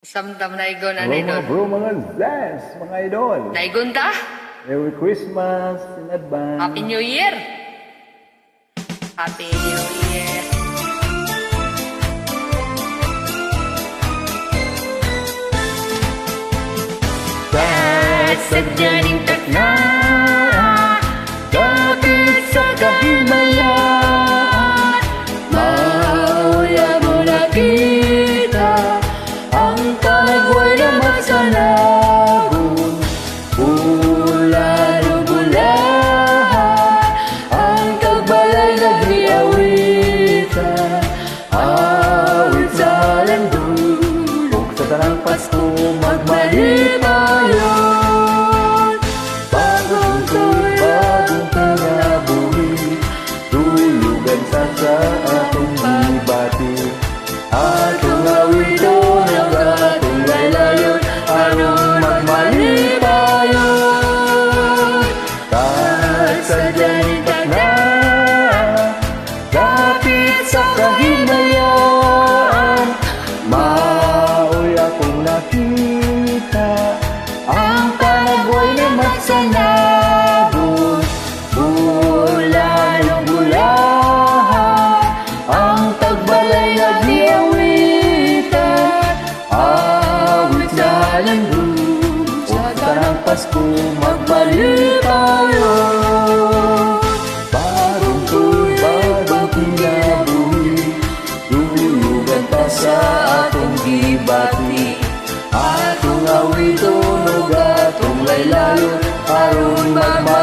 Samtam naigon Hello anay mga doon. bro, mga zes, mga idol. Naigon ta? Merry Christmas in advance. Happy New Year! Happy New Year! Sadyaning takna, kapit sa kahimayan, mauya mo nakita ang tagway na magsanabong. Bulan-bulahan ang tagbalay na giawitan, awit sa landun, ug sa tanang Pasko magmalipayon. Sa atong ibati, atong awiton ang atong laylayon, aron magmalipayon. Kahit sa danitak na kapit sa kahimayan, maoy akong nakita ang panagway na magsanabot. Ang tagbalay na giawitan, awit na landun, sa tanang Pasko magbalipayon. Bagong tuloy, bagong kinabuhi, lulugan pa sa atong gibati, atong awiton ug atong laylayon, aron magmalipayon.